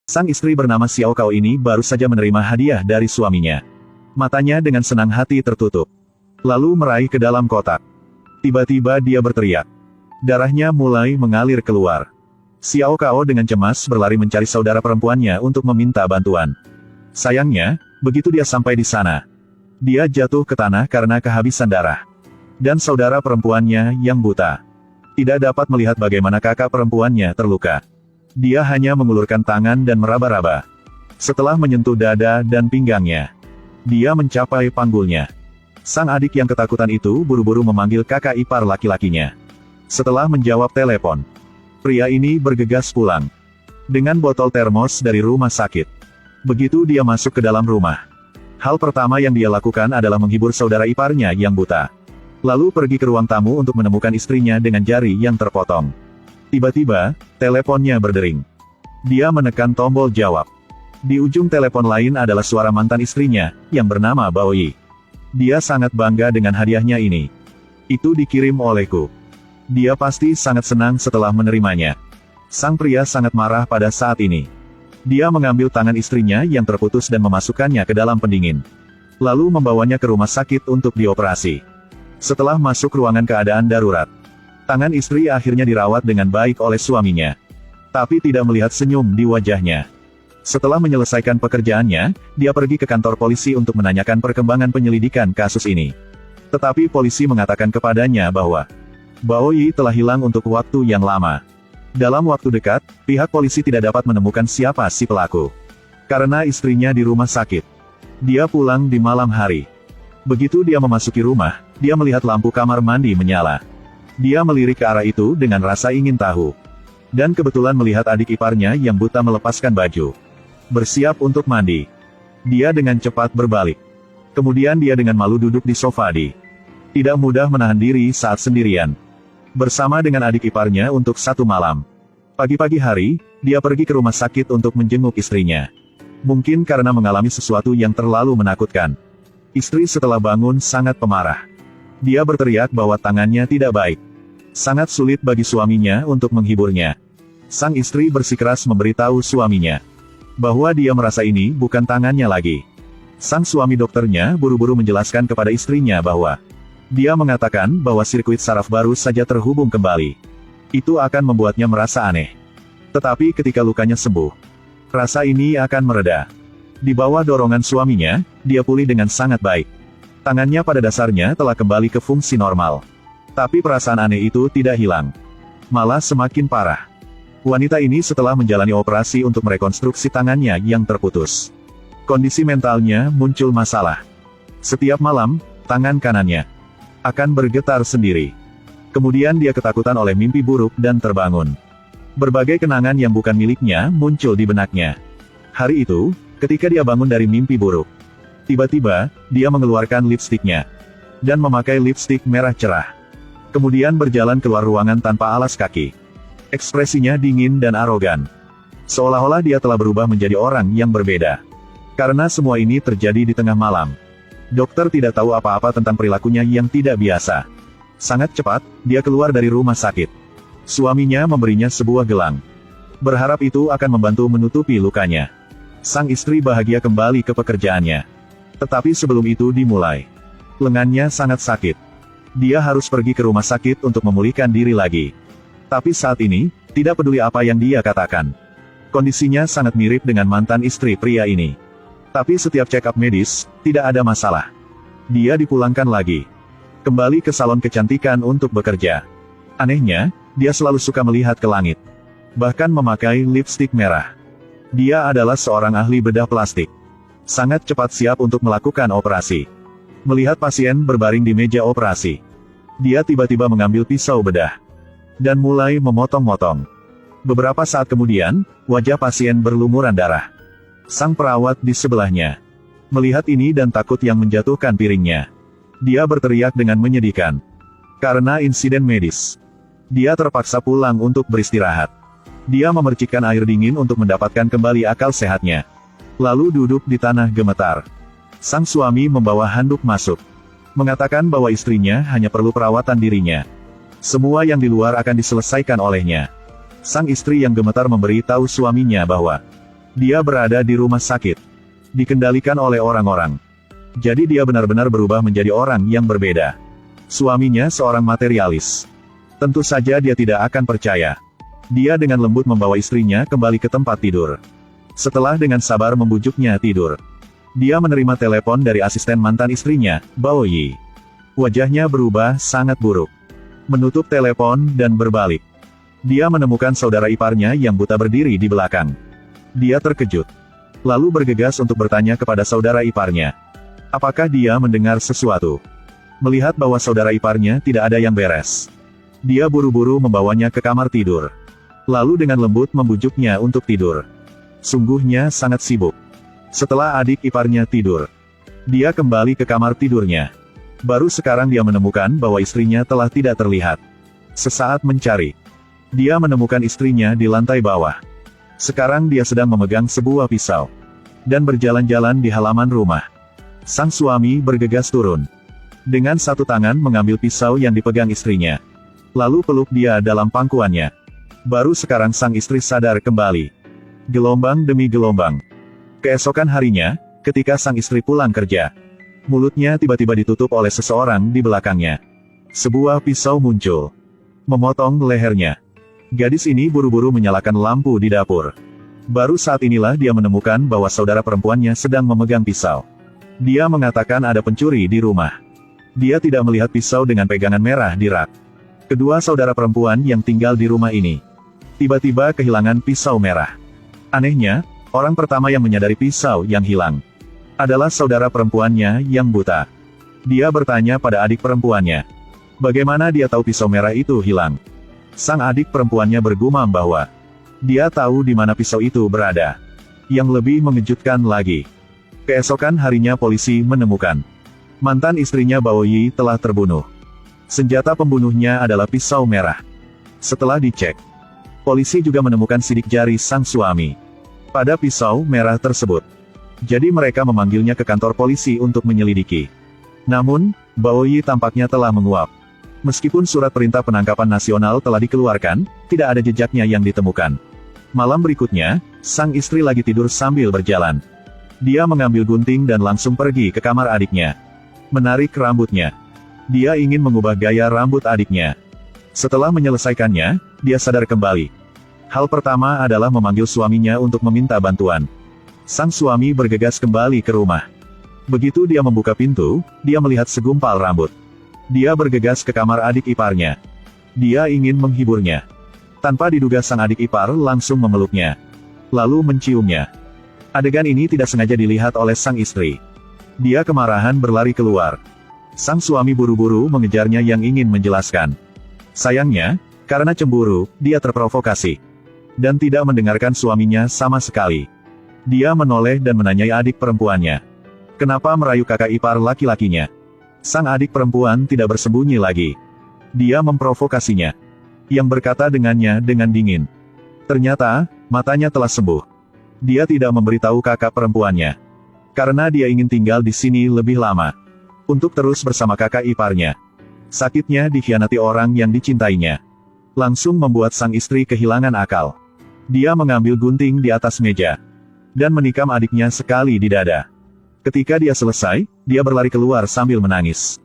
Sang istri bernama Xiao Kao ini baru saja menerima hadiah dari suaminya. Matanya dengan senang hati tertutup. Lalu meraih ke dalam kotak. Tiba-tiba dia berteriak. Darahnya mulai mengalir keluar. Xiao Kao dengan cemas berlari mencari saudara perempuannya untuk meminta bantuan. Sayangnya, begitu dia sampai di sana, dia jatuh ke tanah karena kehabisan darah. Dan saudara perempuannya yang buta tidak dapat melihat bagaimana kakak perempuannya terluka. Dia hanya mengulurkan tangan dan meraba-raba. Setelah menyentuh dada dan pinggangnya, dia mencapai panggulnya. Sang adik yang ketakutan itu buru-buru memanggil kakak ipar laki-lakinya. Setelah menjawab telepon, pria ini bergegas pulang dengan botol termos dari rumah sakit. Begitu dia masuk ke dalam rumah, hal pertama yang dia lakukan adalah menghibur saudara iparnya yang buta. Lalu pergi ke ruang tamu untuk menemukan istrinya dengan jari yang terpotong. Tiba-tiba, teleponnya berdering. Dia menekan tombol jawab. Di ujung telepon lain adalah suara mantan istrinya, yang bernama Baoyi. Dia sangat bangga dengan hadiahnya ini. Itu dikirim olehku. Dia pasti sangat senang setelah menerimanya. Sang pria sangat marah pada saat ini. Dia mengambil tangan istrinya yang terputus dan memasukkannya ke dalam pendingin. Lalu membawanya ke rumah sakit untuk dioperasi. Setelah masuk ruangan keadaan darurat, tangan istri akhirnya dirawat dengan baik oleh suaminya. Tapi tidak melihat senyum di wajahnya. Setelah menyelesaikan pekerjaannya, dia pergi ke kantor polisi untuk menanyakan perkembangan penyelidikan kasus ini. Tetapi polisi mengatakan kepadanya bahwa Baoyi telah hilang untuk waktu yang lama. Dalam waktu dekat, pihak polisi tidak dapat menemukan siapa si pelaku. Karena istrinya di rumah sakit. Dia pulang di malam hari. Begitu dia memasuki rumah, dia melihat lampu kamar mandi menyala. Dia melirik ke arah itu dengan rasa ingin tahu. Dan kebetulan melihat adik iparnya yang buta melepaskan baju. Bersiap untuk mandi. Dia dengan cepat berbalik. Kemudian dia dengan malu duduk di sofa tidak mudah menahan diri saat sendirian. Bersama dengan adik iparnya untuk satu malam. Pagi-pagi hari, dia pergi ke rumah sakit untuk menjenguk istrinya. Mungkin karena mengalami sesuatu yang terlalu menakutkan. Istri setelah bangun sangat pemarah. Dia berteriak bahwa tangannya tidak baik. Sangat sulit bagi suaminya untuk menghiburnya. Sang istri bersikeras memberitahu suaminya bahwa dia merasa ini bukan tangannya lagi. Sang suami dokternya buru-buru menjelaskan kepada istrinya bahwa dia mengatakan bahwa sirkuit saraf baru saja terhubung kembali. Itu akan membuatnya merasa aneh. Tetapi ketika lukanya sembuh, rasa ini akan mereda. Di bawah dorongan suaminya, dia pulih dengan sangat baik. Tangannya pada dasarnya telah kembali ke fungsi normal. Tapi perasaan aneh itu tidak hilang. Malah semakin parah. Wanita ini setelah menjalani operasi untuk merekonstruksi tangannya yang terputus. Kondisi mentalnya muncul masalah. Setiap malam, tangan kanannya akan bergetar sendiri. Kemudian dia ketakutan oleh mimpi buruk dan terbangun. Berbagai kenangan yang bukan miliknya muncul di benaknya. Hari itu, ketika dia bangun dari mimpi buruk, tiba-tiba, dia mengeluarkan lipstiknya. Dan memakai lipstik merah cerah. Kemudian berjalan keluar ruangan tanpa alas kaki. Ekspresinya dingin dan arogan. Seolah-olah dia telah berubah menjadi orang yang berbeda. Karena semua ini terjadi di tengah malam. Dokter tidak tahu apa-apa tentang perilakunya yang tidak biasa. Sangat cepat, dia keluar dari rumah sakit. Suaminya memberinya sebuah gelang. Berharap itu akan membantu menutupi lukanya. Sang istri bahagia kembali ke pekerjaannya. Tetapi sebelum itu dimulai. Lengannya sangat sakit. Dia harus pergi ke rumah sakit untuk memulihkan diri lagi. Tapi saat ini, tidak peduli apa yang dia katakan. Kondisinya sangat mirip dengan mantan istri pria ini. Tapi setiap check-up medis, tidak ada masalah. Dia dipulangkan lagi. Kembali ke salon kecantikan untuk bekerja. Anehnya, dia selalu suka melihat ke langit. Bahkan memakai lipstik merah. Dia adalah seorang ahli bedah plastik. Sangat cepat siap untuk melakukan operasi. Melihat pasien berbaring di meja operasi, dia tiba-tiba mengambil pisau bedah. Dan mulai memotong-motong. Beberapa saat kemudian, wajah pasien berlumuran darah. Sang perawat di sebelahnya melihat ini dan takut yang menjatuhkan piringnya. Dia berteriak dengan menyedihkan. Karena insiden medis, dia terpaksa pulang untuk beristirahat. Dia memercikkan air dingin untuk mendapatkan kembali akal sehatnya. Lalu duduk di tanah gemetar. Sang suami membawa handuk masuk. Mengatakan bahwa istrinya hanya perlu perawatan dirinya. Semua yang di luar akan diselesaikan olehnya. Sang istri yang gemetar memberi tahu suaminya bahwa Dia berada di rumah sakit. Dikendalikan oleh orang-orang. Jadi dia benar-benar berubah menjadi orang yang berbeda. Suaminya seorang materialis. Tentu saja dia tidak akan percaya. Dia dengan lembut membawa istrinya kembali ke tempat tidur. Setelah dengan sabar membujuknya tidur, dia menerima telepon dari asisten mantan istrinya, Bao Yi. Wajahnya berubah sangat buruk. Menutup telepon dan berbalik. Dia menemukan saudara iparnya yang buta berdiri di belakang. Dia terkejut. Lalu bergegas untuk bertanya kepada saudara iparnya. Apakah dia mendengar sesuatu? Melihat bahwa saudara iparnya tidak ada yang beres. Dia buru-buru membawanya ke kamar tidur. Lalu dengan lembut membujuknya untuk tidur. Sungguhnya sangat sibuk. Setelah adik iparnya tidur, dia kembali ke kamar tidurnya. Baru sekarang dia menemukan bahwa istrinya telah tidak terlihat. Sesaat mencari, dia menemukan istrinya di lantai bawah. Sekarang dia sedang memegang sebuah pisau dan berjalan-jalan di halaman rumah. Sang suami bergegas turun. Dengan satu tangan mengambil pisau yang dipegang istrinya. Lalu peluk dia dalam pangkuannya. Baru sekarang sang istri sadar kembali. Gelombang demi gelombang. Keesokan harinya, ketika sang istri pulang kerja, mulutnya tiba-tiba ditutup oleh seseorang di belakangnya. Sebuah pisau muncul, memotong lehernya. Gadis ini buru-buru menyalakan lampu di dapur. Baru saat inilah dia menemukan bahwa saudara perempuannya sedang memegang pisau. Dia mengatakan ada pencuri di rumah. Dia tidak melihat pisau dengan pegangan merah di rak. Kedua saudara perempuan yang tinggal di rumah ini tiba-tiba kehilangan pisau merah. Anehnya, orang pertama yang menyadari pisau yang hilang adalah saudara perempuannya yang buta. Dia bertanya pada adik perempuannya, bagaimana dia tahu pisau merah itu hilang? Sang adik perempuannya bergumam bahwa dia tahu di mana pisau itu berada. Yang lebih mengejutkan lagi, keesokan harinya polisi menemukan mantan istrinya Bao Yi telah terbunuh. Senjata pembunuhnya adalah pisau merah. Setelah dicek, polisi juga menemukan sidik jari sang suami pada pisau merah tersebut. Jadi mereka memanggilnya ke kantor polisi untuk menyelidiki. Namun, Bao Yi tampaknya telah menguap. Meskipun surat perintah penangkapan nasional telah dikeluarkan, tidak ada jejaknya yang ditemukan. Malam berikutnya, sang istri lagi tidur sambil berjalan. Dia mengambil gunting dan langsung pergi ke kamar adiknya. Menarik rambutnya. Dia ingin mengubah gaya rambut adiknya. Setelah menyelesaikannya, dia sadar kembali. Hal pertama adalah memanggil suaminya untuk meminta bantuan. Sang suami bergegas kembali ke rumah. Begitu dia membuka pintu, dia melihat segumpal rambut. Dia bergegas ke kamar adik iparnya. Dia ingin menghiburnya. Tanpa diduga sang adik ipar langsung memeluknya. Lalu menciumnya. Adegan ini tidak sengaja dilihat oleh sang istri. Dia kemarahan berlari keluar. Sang suami buru-buru mengejarnya yang ingin menjelaskan. Sayangnya, karena cemburu, dia terprovokasi. Dan tidak mendengarkan suaminya sama sekali. Dia menoleh dan menanyai adik perempuannya. Kenapa merayu kakak ipar laki-lakinya? Sang adik perempuan tidak bersembunyi lagi. Dia memprovokasinya. Yang berkata dengannya dengan dingin. Ternyata, matanya telah sembuh. Dia tidak memberitahu kakak perempuannya. Karena dia ingin tinggal di sini lebih lama. Untuk terus bersama kakak iparnya. Sakitnya dikhianati orang yang dicintainya. Langsung membuat sang istri kehilangan akal. Dia mengambil gunting di atas meja. Dan menikam adiknya sekali di dada. Ketika dia selesai, dia berlari keluar sambil menangis.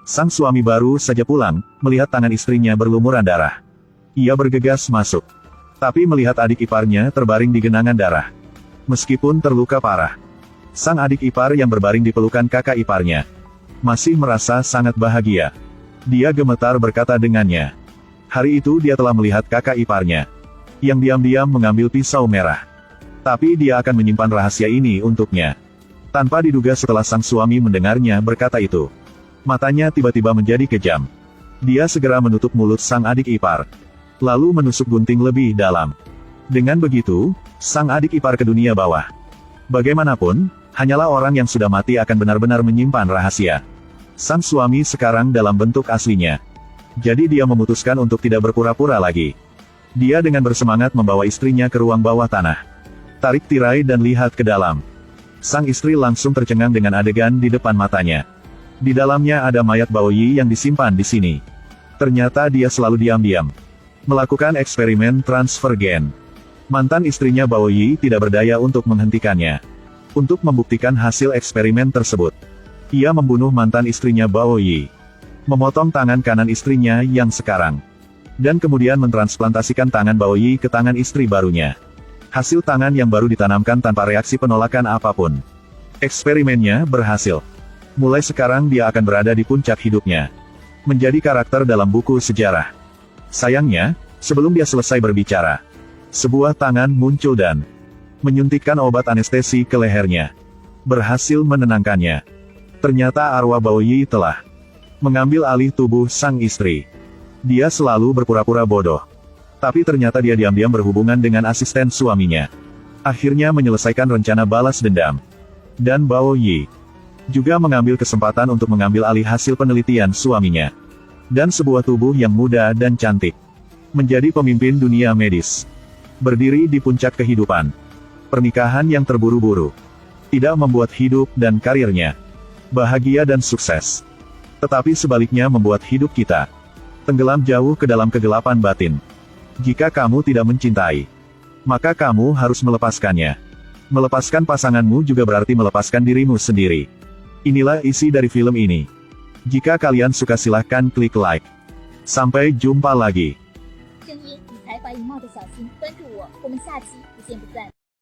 Sang suami baru saja pulang, melihat tangan istrinya berlumuran darah. Ia bergegas masuk. Tapi melihat adik iparnya terbaring di genangan darah. Meskipun terluka parah. Sang adik ipar yang berbaring di pelukan kakak iparnya masih merasa sangat bahagia. Dia gemetar berkata dengannya. Hari itu dia telah melihat kakak iparnya yang diam-diam mengambil pisau merah. Tapi dia akan menyimpan rahasia ini untuknya. Tanpa diduga setelah sang suami mendengarnya berkata itu, matanya tiba-tiba menjadi kejam. Dia segera menutup mulut sang adik ipar. Lalu menusuk gunting lebih dalam. Dengan begitu, sang adik ipar ke dunia bawah. Bagaimanapun, hanyalah orang yang sudah mati akan benar-benar menyimpan rahasia. Sang suami sekarang dalam bentuk aslinya. Jadi dia memutuskan untuk tidak berpura-pura lagi. Dia dengan bersemangat membawa istrinya ke ruang bawah tanah. Tarik tirai dan lihat ke dalam. Sang istri langsung tercengang dengan adegan di depan matanya. Di dalamnya ada mayat Bao Yi yang disimpan di sini. Ternyata dia selalu diam-diam melakukan eksperimen transfer gen. Mantan istrinya Bao Yi tidak berdaya untuk menghentikannya. Untuk membuktikan hasil eksperimen tersebut, ia membunuh mantan istrinya Bao Yi, memotong tangan kanan istrinya yang sekarang, dan kemudian mentransplantasikan tangan Bao Yi ke tangan istri barunya. Hasil tangan yang baru ditanamkan tanpa reaksi penolakan apapun. Eksperimennya berhasil. Mulai sekarang dia akan berada di puncak hidupnya, menjadi karakter dalam buku sejarah. Sayangnya, sebelum dia selesai berbicara, sebuah tangan muncul dan menyuntikkan obat anestesi ke lehernya, berhasil menenangkannya. Ternyata arwah Bao Yi telah mengambil alih tubuh sang istri. Dia selalu berpura-pura bodoh, tapi ternyata dia diam-diam berhubungan dengan asisten suaminya. Akhirnya menyelesaikan rencana balas dendam. Dan Bao Yi juga mengambil kesempatan untuk mengambil alih hasil penelitian suaminya. Dan sebuah tubuh yang muda dan cantik, menjadi pemimpin dunia medis. Berdiri di puncak kehidupan. Pernikahan yang terburu-buru tidak membuat hidup dan karirnya bahagia dan sukses, tetapi sebaliknya membuat hidup kita tenggelam jauh ke dalam kegelapan batin. Jika kamu tidak mencintai, maka kamu harus melepaskannya. Melepaskan pasanganmu juga berarti melepaskan dirimu sendiri. Inilah isi dari film ini. Jika kalian suka silahkan klik like. Sampai jumpa lagi. 声音以才华引冒的小心，关注我，我们下期不见不散。